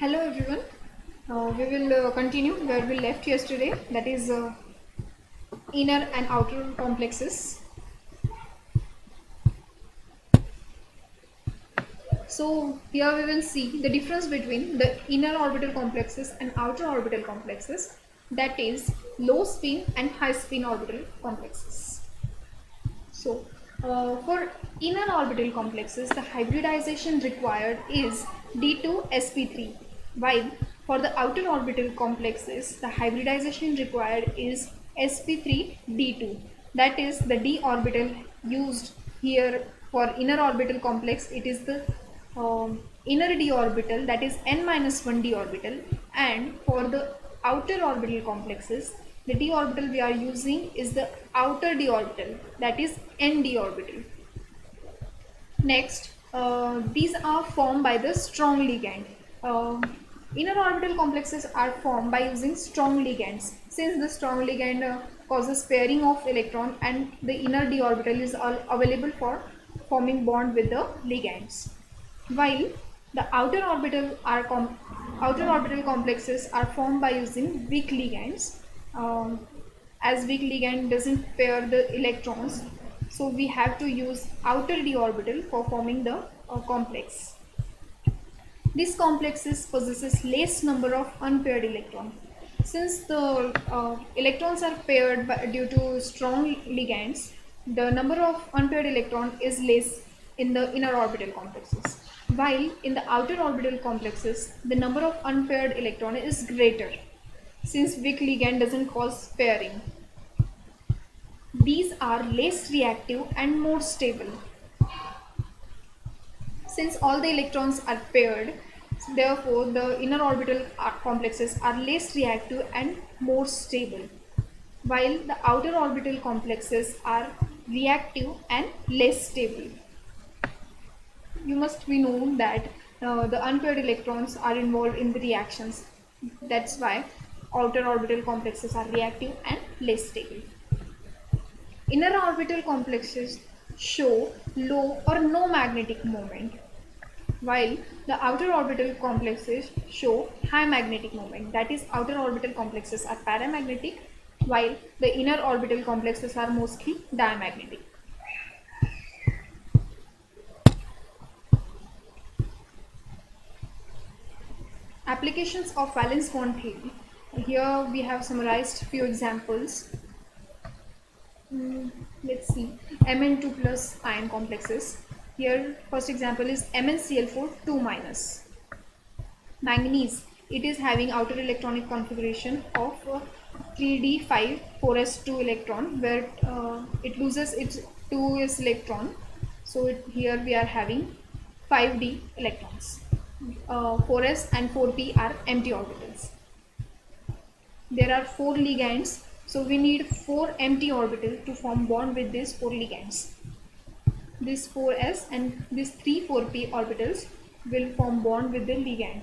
Hello everyone. We will continue where we left yesterday, that is inner and outer complexes. So here we will see the difference between the inner orbital complexes and outer orbital complexes, that is low spin and high spin orbital complexes. So for inner orbital complexes, the hybridization required is D2sp3, while for the outer orbital complexes, the hybridization required is sp3d2. That is the d orbital used here for inner orbital complex. It is the inner d orbital, that is n minus 1 d orbital, and for the outer orbital complexes, the d orbital we are using is the outer d orbital, that is nd orbital. Next, these are formed by the strong ligand. Inner orbital complexes are formed by using strong ligands. Since the strong ligand causes pairing of electron, and the inner d orbital is all available for forming bond with the ligands. While the outer orbital complexes are formed by using weak ligands. As weak ligand doesn't pair the electrons, so we have to use outer d orbital for forming the complex. This complexes possesses less number of unpaired electrons. Since the electrons are paired due to strong ligands, the number of unpaired electron is less in the inner orbital complexes. While in the outer orbital complexes, the number of unpaired electron is greater, since weak ligand doesn't cause pairing. These are less reactive and more stable. Since all the electrons are paired, therefore the inner orbital complexes are less reactive and more stable, while the outer orbital complexes are reactive and less stable. You must be known that the unpaired electrons are involved in the reactions. That's why outer orbital complexes are reactive and less stable. Inner orbital complexes show low or no magnetic moment, while the outer orbital complexes show high magnetic moment. That is, outer orbital complexes are paramagnetic, while the inner orbital complexes are mostly diamagnetic. Applications of valence bond theory. Here we have summarized few examples. Let's see. Mn2 plus ion complexes. Here first example is MnCl4 2 minus. Manganese, it is having outer electronic configuration of 3d5 4s2 electron, where it loses its 2s electron. So here we are having 5d electrons. 4s and 4p are empty orbitals. There are 4 ligands, so we need 4 empty orbitals to form bond with these 4 ligands. This 4s and these 3 4p orbitals will form bond with the ligand.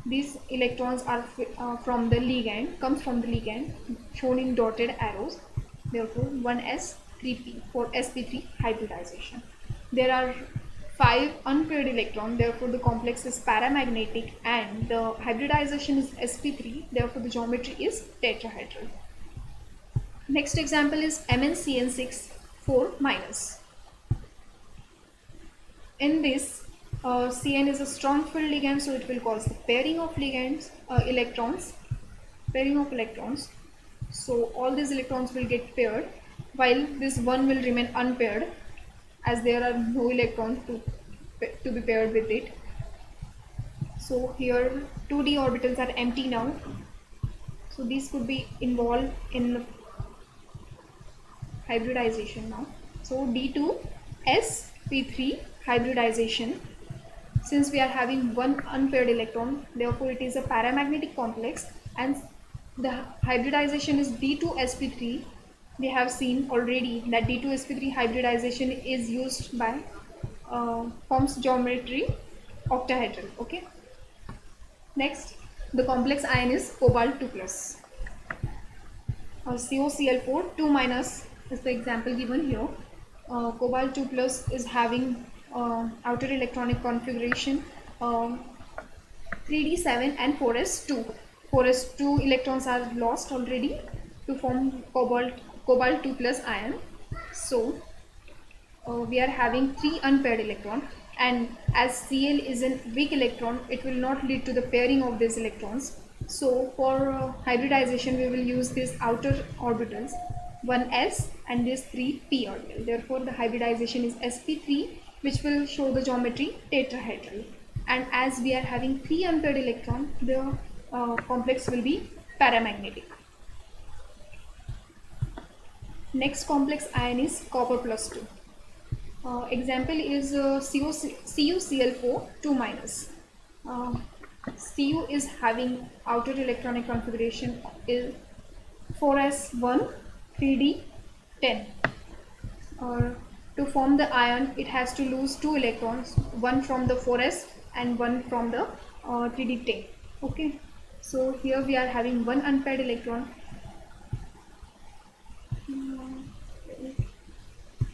These electrons are from the ligand, comes from the ligand, shown in dotted arrows. Therefore 1s 3p for sp3 hybridization. There are 5 unpaired electrons, therefore the complex is paramagnetic, and the hybridization is sp3, therefore the geometry is tetrahedral. Next example is MnCN6 4 minus. In this, Cn is a strong field ligand, so it will cause the pairing of electrons. So all these electrons will get paired, while this one will remain unpaired, as there are no electrons to be paired with it. So here 2d orbitals are empty now. So these could be involved in hybridization now. So D2sp3 hybridization. Since we are having one unpaired electron, therefore it is a paramagnetic complex, and the hybridization is D2sp3. We have seen already that D2sp3 hybridization is used by forms geometry octahedral. Okay. Next, the complex ion is cobalt 2 plus. COCl4 2 minus is the example given here. Cobalt 2 plus is having outer electronic configuration 3d7 and 4s2. 4s2 electrons are lost already to form cobalt 2 plus ion. So we are having 3 unpaired electron, and as Cl is a weak electron, it will not lead to the pairing of these electrons. So for hybridization we will use these outer orbitals, one s and this 3 p orbital. Therefore the hybridization is sp3, which will show the geometry tetrahedral. And as we are having 3 unpaired electron, the complex will be paramagnetic. Next complex ion is copper plus 2. Example is CuCl4 2 minus. Cu is having outer electronic configuration is 4s1 3d10. To form the ion, it has to lose 2 electrons, one from the 4s and one from the 3d10. Okay, so here we are having one unpaired electron.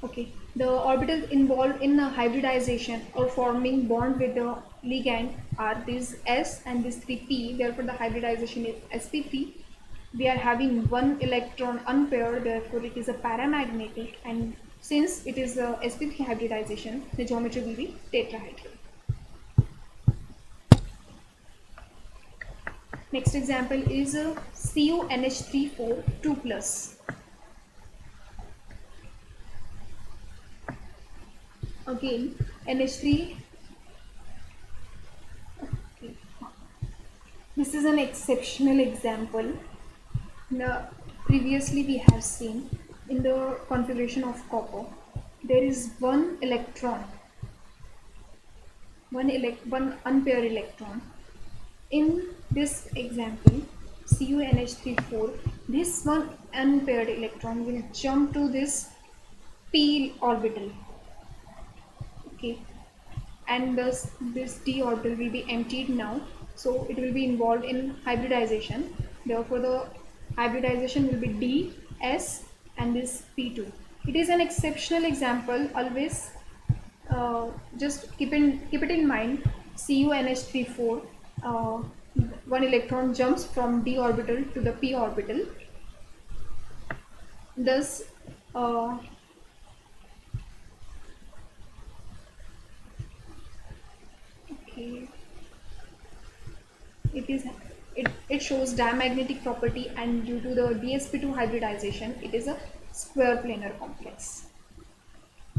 Okay, the orbitals involved in hybridization or forming bond with the ligand are this S and this 3p. Therefore, the hybridization is sp3. We are having one electron unpaired, therefore it is a paramagnetic, and since it is a sp3 hybridization, the geometry will be tetrahedral. Next example is CuNH3 4 2 plus. Again, NH3. Okay. This is an exceptional example. Now, previously we have seen in the configuration of copper, there is one electron, one unpaired electron. In this example, CuNH3 4, this one unpaired electron will jump to this p orbital. Okay, and thus this d orbital will be emptied now, so it will be involved in hybridization. Therefore the hybridization will be d, s and this p2. It is an exceptional example. Always just keep it in mind. CuNH3 4, one electron jumps from d orbital to the p orbital. Thus okay, it shows diamagnetic property, and due to the dsp2 hybridization, it is a square planar complex.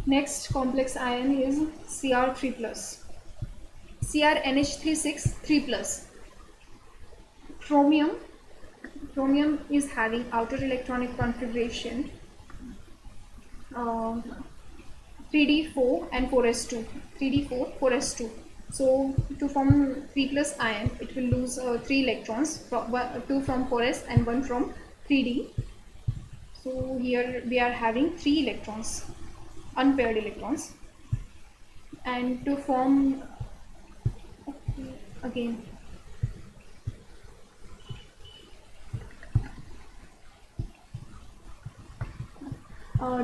Next complex ion is Cr3 plus. CrNH3 3 plus. Chromium is having outer electronic configuration 3d4 and 4s2. 3d4 4s2. So to form 3 plus ion, it will lose 3 electrons, 2 from 4s and 1 from 3d. So here we are having 3 electrons, unpaired electrons, and to form again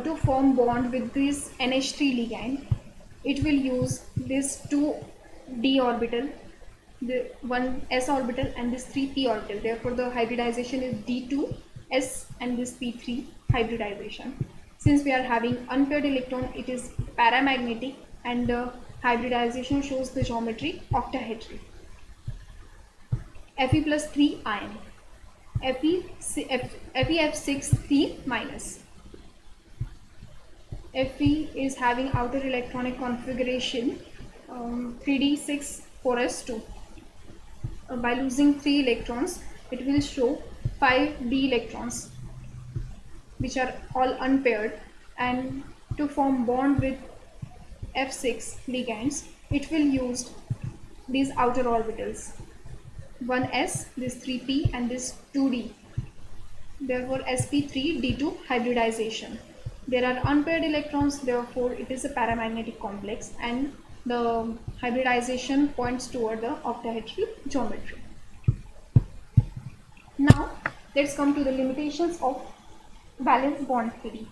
to form bond with this NH3 ligand, it will use this 2d orbital, the one s orbital and this 3p orbital. Therefore the hybridization is d2s and this p3 hybridization. Since we are having unpaired electron, it is paramagnetic, and the hybridization shows the geometry octahedral. Fe plus 3 ion. FeF6 3 minus. Fe is having outer electronic configuration 3d6 4s2. By losing 3 electrons, it will show 5d electrons, which are all unpaired, and to form bond with F6 ligands, it will use these outer orbitals, 1s, this 3p and this 2d. Therefore sp3 d2 hybridization. There are unpaired electrons, therefore it is a paramagnetic complex, and the hybridization points toward the octahedral geometry. Now let's come to the limitations of valence bond theory.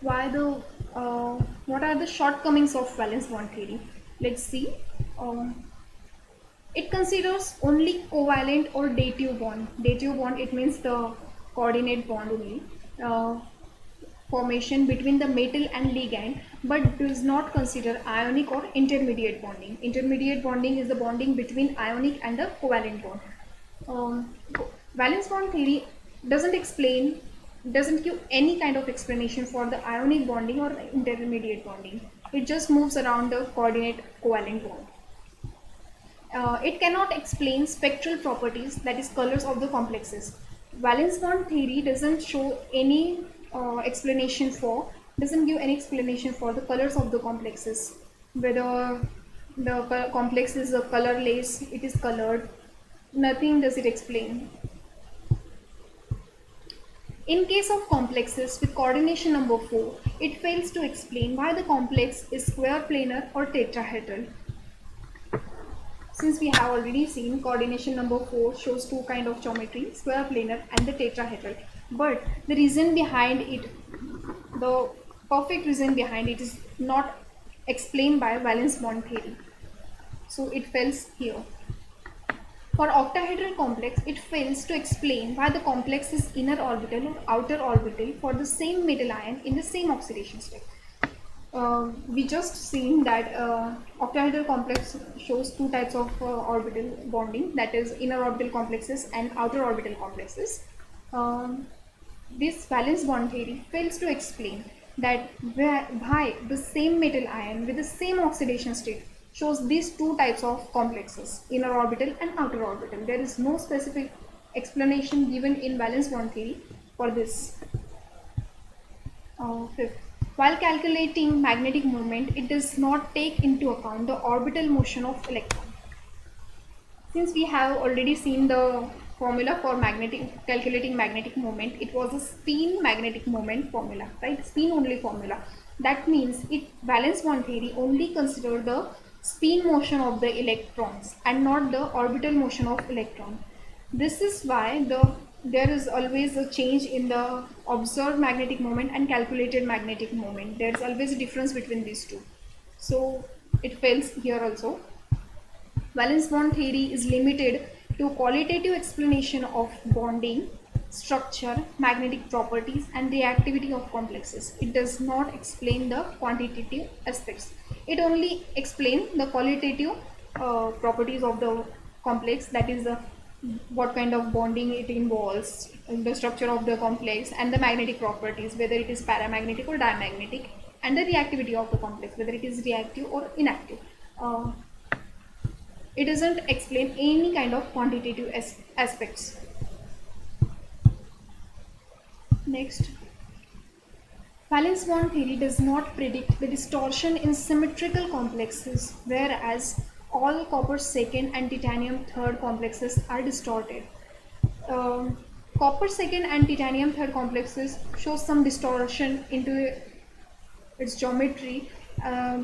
What are the shortcomings of valence bond theory? Let's see. It considers only covalent or dative bond. Dative bond, it means the coordinate bond only. Formation between the metal and ligand, but does not consider ionic or intermediate bonding. Intermediate bonding is the bonding between ionic and a covalent bond. Um, Valence bond theory doesn't give any kind of explanation for the ionic bonding or intermediate bonding. It just moves around the coordinate covalent bond. It cannot explain spectral properties, that is colors of the complexes. Valence bond theory doesn't show any doesn't give any explanation for the colors of the complexes, whether the complex is a colorless, it is colored, nothing does it explain. In case of complexes with coordination number 4, it fails to explain why the complex is square planar or tetrahedral. Since we have already seen coordination number 4 shows two kind of geometry, square planar and the tetrahedral. But the reason behind it, the perfect reason behind it is not explained by valence bond theory. So it fails here. For octahedral complex, it fails to explain why the complex is inner orbital or outer orbital for the same metal ion in the same oxidation state. We just seen that octahedral complex shows two types of orbital bonding, that is inner orbital complexes and outer orbital complexes. This valence bond theory fails to explain that why the same metal ion with the same oxidation state shows these two types of complexes, inner orbital and outer orbital. There is no specific explanation given in valence bond theory for this. Fifth, while calculating magnetic moment, it does not take into account the orbital motion of electron. Since we have already seen the formula for calculating magnetic moment, it was a spin magnetic moment formula, right? Spin only formula. That means valence bond theory only consider the spin motion of the electrons and not the orbital motion of electron. This is why there is always a change in the observed magnetic moment and calculated magnetic moment. There is always a difference between these two. So it fails here also. Valence bond theory is limited to qualitative explanation of bonding, structure, magnetic properties and reactivity of complexes. It does not explain the quantitative aspects. It only explains the qualitative properties of the complex, that is what kind of bonding it involves, the structure of the complex and the magnetic properties, whether it is paramagnetic or diamagnetic, and the reactivity of the complex, whether it is reactive or inactive. It doesn't explain any kind of quantitative aspects. Next, valence bond theory does not predict the distortion in symmetrical complexes, whereas all copper second and titanium third complexes are distorted. Copper second and titanium third complexes show some distortion into its geometry.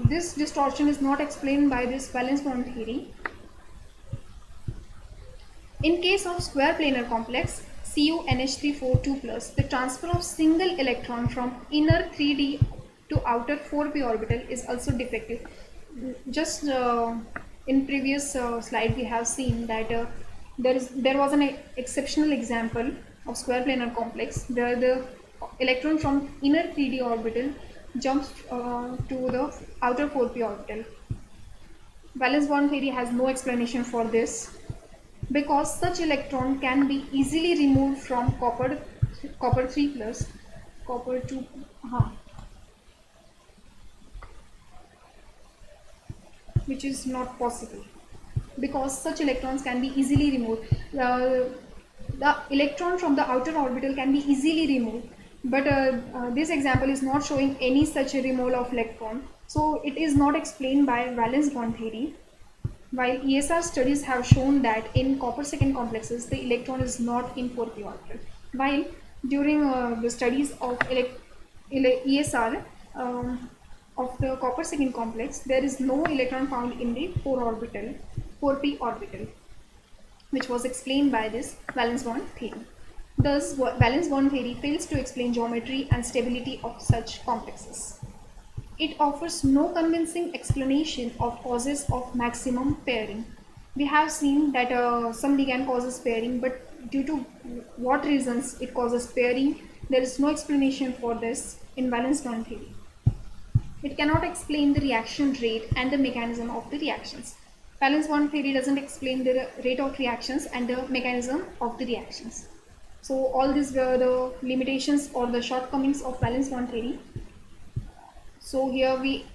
This distortion is not explained by this valence bond theory. In case of square planar complex CuNH342+, the transfer of single electron from inner 3d to outer 4p orbital is also defective. Just in previous slide we have seen that there was an exceptional example of square planar complex where the electron from inner 3d orbital jumps to the outer 4p orbital. Valence bond theory has no explanation for this, because such electron can be easily removed from copper 3 plus, copper 2, which is not possible, because such electrons can be easily removed. The electron from the outer orbital can be easily removed, but this example is not showing any such a removal of electron, so it is not explained by valence bond theory. While ESR studies have shown that in copper second complexes, the electron is not in 4p orbital. While during the studies of ESR of the copper second complex, there is no electron found in the 4p orbital, which was explained by this valence bond theory. Thus, valence bond theory fails to explain geometry and stability of such complexes. It offers no convincing explanation of causes of maximum pairing. We have seen that some ligand causes pairing, but due to what reasons it causes pairing, there is no explanation for this in valence bond theory. It cannot explain the reaction rate and the mechanism of the reactions. Valence bond theory doesn't explain the rate of reactions and the mechanism of the reactions. So all these were the limitations or the shortcomings of valence bond theory. So here we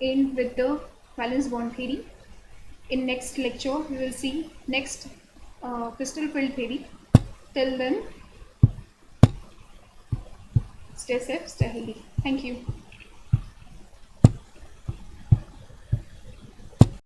end with the valence bond theory. In next lecture, we will see next crystal field theory. Till then, stay safe, stay healthy. Thank you.